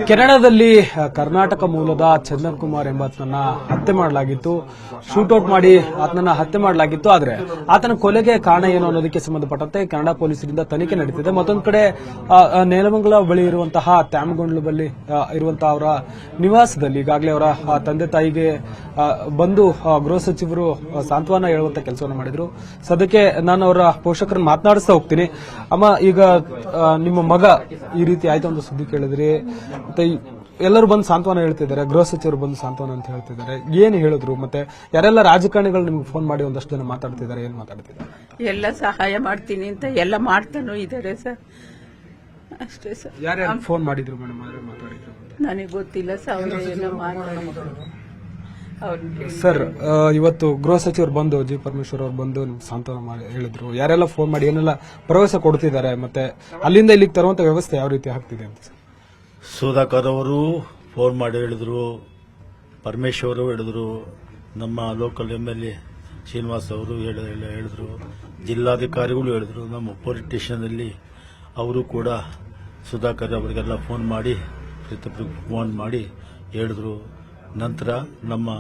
ಕೆನಡಾದಲ್ಲಿ ಕರ್ನಾಟಕ ಮೂಲದ ಚಂದನ್ ಕುಮಾರ್ ಎಂಬಾತನನ್ನ ಹತ್ಯೆ ಮಾಡಲಾಗಿತ್ತು. ಶೂಟೌಟ್ ಮಾಡಿ ಆತನನ್ನ ಹತ್ಯೆ ಮಾಡಲಾಗಿತ್ತು. ಆದರೆ ಆತನ ಕೊಲೆಗೆ ಕಾರಣ ಏನು ಅನ್ನೋದಕ್ಕೆ ಸಂಬಂಧಪಟ್ಟಂತೆ ಕನ್ನಡ ಪೊಲೀಸರಿಂದ ತನಿಖೆ ನಡೆದಿದೆ. ಮತ್ತೊಂದು ಕಡೆ ನೇಲಮಂಗಲ ಬಳಿ ಇರುವಂತಹ ತ್ಯಾಮಗೊಂಡ್ಲು ಬಳಿ ಇರುವಂತಹ ಅವರ ನಿವಾಸದಲ್ಲಿ ಈಗಾಗಲೇ ಅವರ ತಂದೆ ತಾಯಿಗೆ ಬಂದು ಗೃಹ ಸಚಿವರು ಸಾಂತ್ವನ ಹೇಳುವಂತ ಕೆಲಸವನ್ನು ಮಾಡಿದ್ರು. ಸದ್ಯಕ್ಕೆ ನಾನು ಅವರ ಪೋಷಕರನ್ನು ಮಾತನಾಡಿಸ್ತಾ ಹೋಗ್ತೀನಿ. ಅಮ್ಮ, ಈಗ ನಿಮ್ಮ ಮಗ ಈ ರೀತಿ ಆಯ್ತು ಅಂತ ಸುದ್ದಿ ಕೇಳಿದ್ರಿ, ಮತ್ತೆ ಎಲ್ಲರೂ ಬಂದು ಸಾಂತ್ವನ ಹೇಳ್ತಿದ್ದಾರೆ, ಗೃಹ ಸಚಿವರು ಬಂದು ಸಾಂತ್ವನ ಅಂತ ಹೇಳ್ತಿದ್ದಾರೆ. ಏನು ಹೇಳಿದ್ರು? ಮತ್ತೆ ಯಾರೆಲ್ಲ ರಾಜಕಾರಣಿಗಳು ನಿಮ್ಗೆ ಫೋನ್ ಮಾಡಿ ಒಂದಷ್ಟು ಜನ ಮಾತಾಡ್ತಿದ್ದಾರೆ, ಏನ್ ಮಾತಾಡ್ತಿದ್ದಾರೆ? ಎಲ್ಲ ಸಹಾಯ ಮಾಡ್ತೀನಿ ಅಂತ ಎಲ್ಲ ಮಾಡ್ತಾನೂ ಇದ್ದಾರೆ ಸರ್, ಅಷ್ಟೇ ಸರ್. ಯಾರ್ಯಾರು ಫೋನ್ ಮಾಡಿದ್ರು ಮೇಡಮ್? ಮಾತಾಡಿದ್ರು? ನನಗೆ ಗೊತ್ತಿಲ್ಲ ಸರ್, ಅವರು ಎಲ್ಲ ಮಾತಾಡಿದ್ರು. ಸರ್, ಇವತ್ತು ಗೃಹ ಸಚಿವರು ಬಂದು ಜಿ ಪರಮೇಶ್ವರ್ ಅವರು ಬಂದು ಸಾಂತ್ವನ ಮಾಡಿ ಹೇಳಿದ್ರು. ಯಾರೆಲ್ಲ ಫೋನ್ ಮಾಡಿ ಏನೆಲ್ಲ ಭರವಸೆ ಕೊಡ್ತಿದ್ದಾರೆ, ಮತ್ತೆ ಅಲ್ಲಿಂದ ಇಲ್ಲಿಗೆ ತರುವಂತ ವ್ಯವಸ್ಥೆ ಯಾವ ರೀತಿ ಆಗ್ತಿದೆ ಅಂತ? ಸುಧಾಕರ್ ಅವರು ಫೋನ್ ಮಾಡಿ ಹೇಳಿದ್ರು, ಪರಮೇಶ್ವರ್ ಹೇಳಿದ್ರು, ನಮ್ಮ ಲೋಕಲ್ MLA ಶ್ರೀನಿವಾಸ್ ಅವರು ಹೇಳಿದ್ರು, ಜಿಲ್ಲಾಧಿಕಾರಿಗಳು ಹೇಳಿದ್ರು, ನಮ್ಮ ಪೊಲೀಸ್ ಸ್ಟೇಷನ್ನಲ್ಲಿ ಅವರು ಕೂಡ ಸುಧಾಕರ್ ಅವರಿಗೆಲ್ಲ ಫೋನ್ ಮಾಡಿ ಪ್ರತಿಯೊಬ್ಬರಿಗೆ ಫೋನ್ ಮಾಡಿ ಹೇಳಿದ್ರು. ನಂತರ ನಮ್ಮ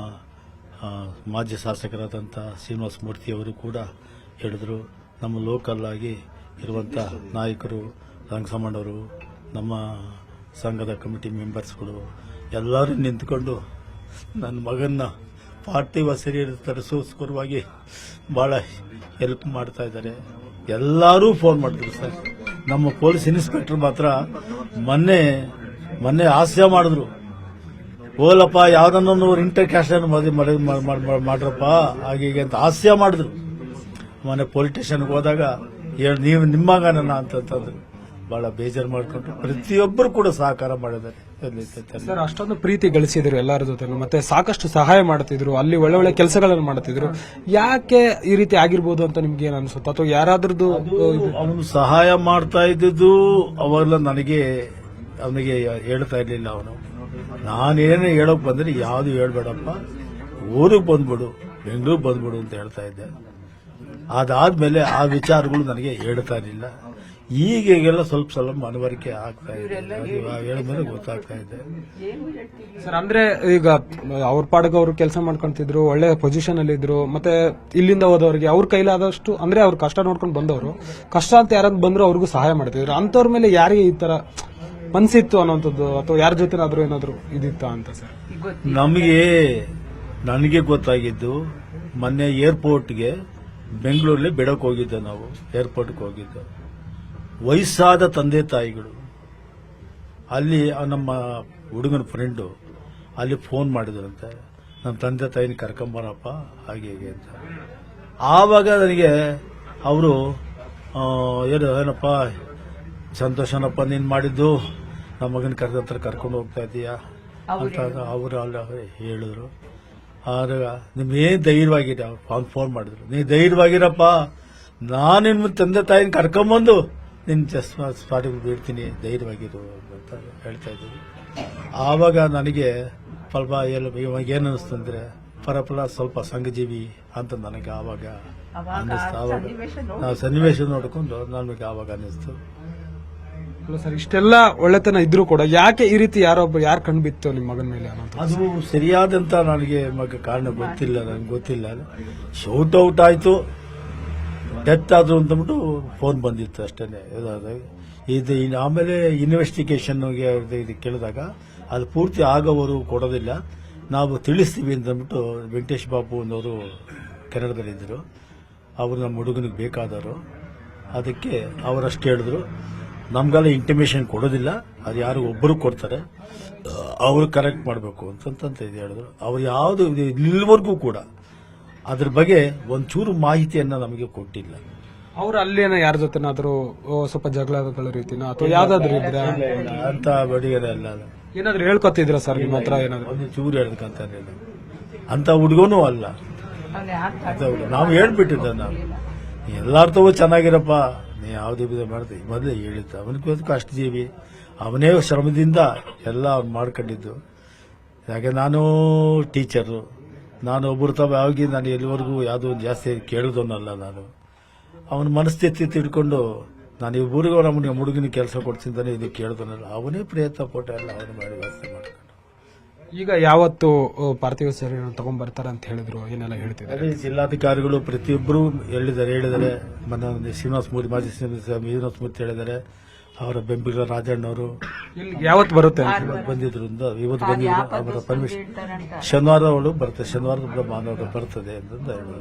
ಮಾಜಿ ಶಾಸಕರಾದಂಥ ಶ್ರೀನಿವಾಸ ಮೂರ್ತಿ ಅವರು ಕೂಡ ಹೇಳಿದ್ರು. ನಮ್ಮ ಲೋಕಲ್ ಆಗಿ ಇರುವಂಥ ನಾಯಕರು, ರಂಗಸಮಣ್ಣವರು, ನಮ್ಮ ಸಂಘದ ಕಮಿಟಿ ಮೆಂಬರ್ಸ್ಗಳು ಎಲ್ಲರೂ ನಿಂತ್ಕೊಂಡು ನನ್ನ ಮಗನ್ನ ಪಾರ್ಥಿವ ಶರೀರ ತರಿಸೋಸ್ಕರವಾಗಿ ಭಾಳ ಹೆಲ್ಪ್ ಮಾಡ್ತಾ ಇದ್ದಾರೆ. ಎಲ್ಲರೂ ಫೋನ್ ಮಾಡಿದ್ರು ಸರ್. ನಮ್ಮ ಪೊಲೀಸ್ ಇನ್ಸ್ಪೆಕ್ಟರ್ ಮಾತ್ರ ಮೊನ್ನೆ ಹಾಸ್ಯ ಮಾಡಿದ್ರು, ಓಲಪ್ಪ ಯಾವ್ದನ್ನ ಇಂಟರ್ ಕ್ಯಾಸ್ಟ್ ಮಾಡ್ರಪ್ಪ ಹಾಗೆ ಅಂತ ಹಾಸ್ಯ ಮಾಡಿದ್ರು. ಮೊನ್ನೆ ಪೊಲೀಸ್ ಸ್ಟೇಷನ್ಗೆ ಹೋದಾಗ ನೀವು ನಿಮ್ಮಗನ ಅಂತಂದ್ರು. ಬಹಳ ಬೇಜಾರು ಮಾಡ್ಕೊಂಡು ಪ್ರತಿಯೊಬ್ಬರು ಕೂಡ ಸಹಕಾರ ಮಾಡಿದ್ದಾರೆ ಸರ್. ಅಷ್ಟೊಂದು ಪ್ರೀತಿ ಗಳಿಸಿದ್ರು ಎಲ್ಲರ ಜೊತೆ, ಮತ್ತೆ ಸಾಕಷ್ಟು ಸಹಾಯ ಮಾಡ್ತಿದ್ರು, ಅಲ್ಲಿ ಒಳ್ಳೆ ಒಳ್ಳೆ ಕೆಲಸಗಳನ್ನು ಮಾಡ್ತಿದ್ರು. ಯಾಕೆ ಈ ರೀತಿ ಆಗಿರ್ಬೋದು ಅಂತ ನಿಮ್ಗೆ ಏನ್ ಅನ್ಸುತ್ತೆ? ಅಥವಾ ಯಾರಾದ್ರದ್ದು ಅವನು ಸಹಾಯ ಮಾಡ್ತಾ ಇದ್ದಿದ್ದು ಅವೆಲ್ಲ ಅವನಿಗೆ ಹೇಳ್ತಾ ಇರ್ಲಿಲ್ಲ. ಅವನು ನಾನೇನೇ ಹೇಳೋಕ್ ಬಂದ್ರೆ ಯಾವ್ದು ಹೇಳ್ಬೇಡಪ್ಪ, ಊರಿಗೆ ಬಂದ್ಬಿಡು, ಬೆಂಗಳೂರು ಬಂದ್ಬಿಡು ಅಂತ ಹೇಳ್ತಾ ಇದ್ದೆ. ಅದಾದ್ಮೇಲೆ ಆ ವಿಚಾರಗಳು ನನಗೆ ಹೇಳ್ತಾ ಇರಲಿಲ್ಲ. ಈಗೆಲ್ಲ ಸ್ವಲ್ಪ ಮನವರಿಕೆ ಆಗ್ತಾ ಇದೆ, ಹೇಳಿದ್ಮೇಲೆ ಗೊತ್ತಾಗ್ತಾ ಇದೆ ಸರ್. ಅಂದ್ರೆ ಈಗ ಅವ್ರ ಪಾಡಗ ಅವರು ಕೆಲಸ ಮಾಡ್ಕೊಂತಿದ್ರು, ಒಳ್ಳೆ ಪೊಸಿಷನ್ ಅಲ್ಲಿ ಇದ್ರು, ಮತ್ತೆ ಇಲ್ಲಿಂದ ಹೋದವರಿಗೆ ಅವ್ರ ಕೈಲಾದಷ್ಟು ಅಂದ್ರೆ ಅವ್ರ ಕಷ್ಟ ನೋಡ್ಕೊಂಡು ಬಂದವರು, ಕಷ್ಟ ಅಂತ ಯಾರಾದ್ರು ಬಂದ್ರು ಅವ್ರಿಗೂ ಸಹಾಯ ಮಾಡ್ತಿದ್ರು. ಅಂತವ್ರ ಮೇಲೆ ಯಾರಿಗೆ ಈ ತರ ಮನ್ಸಿತ್ತು ಅನ್ನೋಂಥದ್ದು, ಅಥವಾ ಯಾರ ಜೊತೆನಾದ್ರೂ ಏನಾದ್ರು ಇದಿತ್ತ ಅಂತ ಸರ್? ನನಗೆ ಗೊತ್ತಾಗಿದ್ದು ಮೊನ್ನೆ ಏರ್ಪೋರ್ಟ್ಗೆ ಬೆಂಗಳೂರಲ್ಲಿ ಬಿಡಕ್ಕೆ ಹೋಗಿದ್ದೆ. ನಾವು ಏರ್ಪೋರ್ಟ್ಗೆ ಹೋಗಿದ್ದೆ. ವಯಸ್ಸಾದ ತಂದೆ ತಾಯಿಗಳು ಅಲ್ಲಿ ನಮ್ಮ ಹುಡುಗನ ಫ್ರೆಂಡು ಅಲ್ಲಿ ಫೋನ್ ಮಾಡಿದ್ರಂತೆ, ನಮ್ಮ ತಂದೆ ತಾಯಿನ ಕರ್ಕೊಂಬರಪ್ಪ ಹಾಗೆ ಹೇಗೆ ಅಂತ. ಆವಾಗ ನನಗೆ ಅವರು ಏನಪ್ಪ ಸಂತೋಷನಪ್ಪ ನೀನು ಮಾಡಿದ್ದು, ನಮ್ಮ ಮಗನ ಕರ್ಕೊಂಡು ಹೋಗ್ತಾ ಇದೀಯಾ ಅಂತ ಅವರು ಅಲ್ಲಿ ಹೇಳಿದ್ರು. ಆಗ ನಿಮ್ಗೇನು ಧೈರ್ಯವಾಗಿರ ಅವ್ನು ಫೋನ್ ಮಾಡಿದ್ರು, ನೀವು ಧೈರ್ಯವಾಗಿರಪ್ಪ, ನಾನು ನಿಮ್ಮ ತಂದೆ ತಾಯಿನ ಕರ್ಕೊಂಬಂದು ನಿನ್ನ ಸ್ಪಾಟಿಗೆ ಬೀಳ್ತೀನಿ, ಧೈರ್ಯವಾಗಿರು ಅಂತ ಹೇಳ್ತಾ ಇದ್ರು. ಆವಾಗ ನನಗೆ ಸ್ವಲ್ಪ ಇವಾಗ ಏನು ಅನಿಸ್ತಂದ್ರೆ ಪರಪರ ಸ್ವಲ್ಪ ಸಂಘಜೀವಿ ಅಂತ ನನಗೆ ಆವಾಗ ಅನ್ನಿಸ್ತು. ಆವಾಗ ನಾವು ಸನ್ನಿವೇಶ ನೋಡ್ಕೊಂಡು ನನಗೆ ಆವಾಗ ಅನ್ನಿಸ್ತು. ಸರ್, ಇಷ್ಟೆಲ್ಲ ಒಳ್ಳೆತನ ಇದ್ರೂ ಕೂಡ ಯಾಕೆ ಈ ರೀತಿ ಯಾರು ಕಂಡುಬಿತ್ತು ನಿಮ್ಮ ಮಗನ ಮೇಲೆ? ಅದು ಸರಿಯಾದಂತ ನನಗೆ ಕಾರಣ ಗೊತ್ತಿಲ್ಲ, ನನಗೆ ಗೊತ್ತಿಲ್ಲ. ಶೌಟ್ ಔಟ್ ಆಯ್ತು, ಡೆತ್ ಆದ್ರು ಅಂತಂದ್ಬಿಟ್ಟು ಫೋನ್ ಬಂದಿತ್ತು ಅಷ್ಟೇ. ಇದು ಆಮೇಲೆ ಇನ್ವೆಸ್ಟಿಗೇಷನ್ ಇದು ಕೇಳಿದಾಗ ಅದು ಪೂರ್ತಿ ಆಗೋವರು ಕೊಡೋದಿಲ್ಲ, ನಾವು ತಿಳಿಸ್ತೀವಿ ಅಂತಂದ್ಬಿಟ್ಟು ವೆಂಕಟೇಶ್ ಬಾಬು ಅನ್ನೋರು ಕೆನಡಾದಲ್ಲಿದ್ದರು. ಅವರು ನಮ್ಮ ಹುಡುಗನಿಗೆ ಬೇಕಾದವರು, ಅದಕ್ಕೆ ಅವರಷ್ಟು ಹೇಳಿದ್ರು. ನಮ್ಗೆಲ್ಲ ಇಂಟಿಮೇಷನ್ ಕೊಡೋದಿಲ್ಲ, ಅದು ಯಾರು ಒಬ್ಬರು ಕೊಡ್ತಾರೆ, ಅವರು ಕರೆಕ್ಟ್ ಮಾಡಬೇಕು ಅಂತ ಇದು ಹೇಳಿದ್ರು. ಅವ್ರು ಯಾವುದು ಇಲ್ಲಿವರೆಗೂ ಕೂಡ ಅದ್ರ ಬಗ್ಗೆ ಒಂಚೂರು ಮಾಹಿತಿಯನ್ನ ನಮಗೆ ಕೊಟ್ಟಿಲ್ಲ. ಅವ್ರು ಅಲ್ಲೇನ ಯಾರ ಜೊತೆನಾದ್ರೂ ಸ್ವಲ್ಪ ಜಗಳಗಳ ರೀತಿನ ಅಥವಾ ಯಾವ್ದಾದ್ರು ಅಂತ ಬಡಿಗೆರೆ ಅಲ್ಲ, ಏನಾದ್ರು ಹೇಳ್ಕೊತಿದ್ರ ಸರ್ ನಿಮ್ಮ ಹತ್ರ? ಏನಾದ್ರು ಒಂದು ಚೂರು ಹೇಳ್ಕಂತ ಅಂತ ಹುಡುಗನೂ ಅಲ್ಲ. ನಾವು ಹೇಳ್ಬಿಟ್ಟಿದ್ದ, ನಾವು ಎಲ್ಲಾರ್ಥವೂ ಚೆನ್ನಾಗಿರಪ್ಪ, ನೀ ಯಾವ್ದು ಮಾಡ್ತೀವಿ ಮೊದಲೇ ಹೇಳಿದ್ದ. ಅವನಿಗೋಸ್ಕರ ಅಷ್ಟು ಜೀವಿ, ಅವನೇ ಶ್ರಮದಿಂದ ಎಲ್ಲ ಅವ್ನು ಮಾಡ್ಕೊಂಡಿದ್ದು. ಯಾಕೆ ನಾನು ಟೀಚರು, ನಾನು ಒಬ್ಬರು ಯಾವಾಗ ನಾನು ಎಲ್ಲಿವರೆಗೂ ಯಾವುದೋ ಒಂದು ಜಾಸ್ತಿ ಕೇಳಿದವನಲ್ಲ. ನಾನು ಅವನ ಮನಸ್ಥಿತಿ ತಿಳ್ಕೊಂಡು ನಾನು ಈ ಊರಿಗೆ ನಮ್ಮನಿಗೆ ಹುಡುಗಿನ ಕೆಲಸ ಕೊಡ್ತಿದ್ದಾನೆ ಇದು ಕೇಳ್ತಾನಲ್ಲ ಅವನೇ ಪ್ರಯತ್ನ ಪಟ್ಟು ಎಲ್ಲ ಅವನು ಮಾಡಿ ವ್ಯವಸ್ಥೆ ಮಾಡ್ಕೊಂಡು ಈಗ ಯಾವತ್ತು ಪಾರ್ಥಿವ ಶರೀರ ತಗೊಂಡ್ಬರ್ತಾರೆ ಅಂತ ಹೇಳಿದ್ರು ಏನೆಲ್ಲ ಹೇಳ್ತಿದ್ದಾರೆ? ಅದೇ ಜಿಲ್ಲಾಧಿಕಾರಿಗಳು ಪ್ರತಿಯೊಬ್ಬರು ಹೇಳಿದ್ದಾರೆ ಮೊನ್ನೆ ಶ್ರೀನಿವಾಸ ಮೂರ್ತಿ ಮಾಜಿ ಶ್ರೀನಿವಾಸ ಮೂರ್ತಿ ಹೇಳಿದ್ದಾರೆ. ಅವರ ಬೆಂಬಲ ರಾಜಣ್ಣವರು ಯಾವತ್ತು ಬರುತ್ತೆ ಅಂತ ಬಂದಿದ್ರಿಂದ ಇವತ್ತು ಬಂದಿದ್ರು. ಅವರ ಪರ್ಮಿಷನ್ ಶನಿವಾರ ಅವಳು ಬರ್ತದೆ, ಶನಿವಾರ ಭಾನುವಾರ ಬರ್ತದೆ ಅಂತ ಹೇಳಿದ್ರು.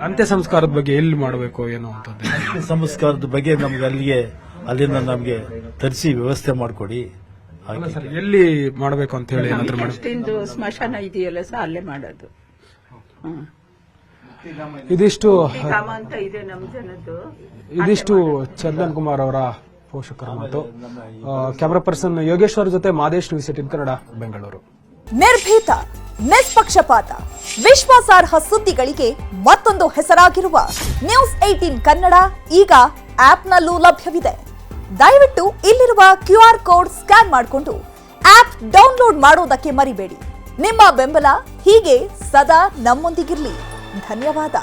ಅಂತ್ಯ ಸಂಸ್ಕಾರದ ಬಗ್ಗೆ ಎಲ್ಲಿ ಮಾಡಬೇಕು ಏನೋ ಅಂತದ್ದು ಸಂಸ್ಕಾರದ ಬಗ್ಗೆ ನಮ್ಗೆ ಅಲ್ಲಿಂದ ನಮ್ಗೆ ತರಿಸಿ ವ್ಯವಸ್ಥೆ ಮಾಡಿಕೊಡಿ. ಎಲ್ಲಿ ಮಾಡಬೇಕು ಅಂತ ಹೇಳಿ ಏನಾದ್ರು ಮಾಡಿ. ಅಷ್ಟಿಂದು ಸ್ಮಶಾನ ಇದೆಯಲ್ಲ ಸರ್, ಅಲ್ಲೇ ಮಾಡೋದು. ಇದಿಷ್ಟು ಗ್ರಾಮ ಅಂತ ಇದೆ ನಮ್ಮ ಜನದ್ದು. ಇದಿಷ್ಟು ಚಂದನ್ ಕುಮಾರ್ ಅವರ ಪೋಷಕರ ಮಾತು. ಕ್ಯಾಮರಾ ಪರ್ಸನ್ ಯೋಗೇಶ್ವರ್ ಜೊತೆ ಮಾದೇಶ್, ನ್ಯೂಸ್ 18 ಕನ್ನಡ, ಬೆಂಗಳೂರು. ನಿರ್ಭೀತ, ನಿಷ್ಪಕ್ಷಪಾತ, ವಿಶ್ವಾಸಾರ್ಹ ಸುದ್ದಿಗಳಿಗೆ ಮತ್ತೊಂದು ಹೆಸರಾಗಿರುವ ನ್ಯೂಸ್ 18 ಕನ್ನಡ ಈಗ ಆಪ್ನಲ್ಲೂ ಲಭ್ಯವಿದೆ. ದಯವಿಟ್ಟು ಇಲ್ಲಿರುವ QR ಕೋಡ್ ಸ್ಕ್ಯಾನ್ ಮಾಡಿಕೊಂಡು ಆಪ್ ಡೌನ್ಲೋಡ್ ಮಾಡೋದಕ್ಕೆ ಮರಿಬೇಡಿ. ನಿಮ್ಮ ಬೆಂಬಲ ಹೀಗೆ ಸದಾ ನಮ್ಮೊಂದಿಗಿರಲಿ. ಧನ್ಯವಾದ.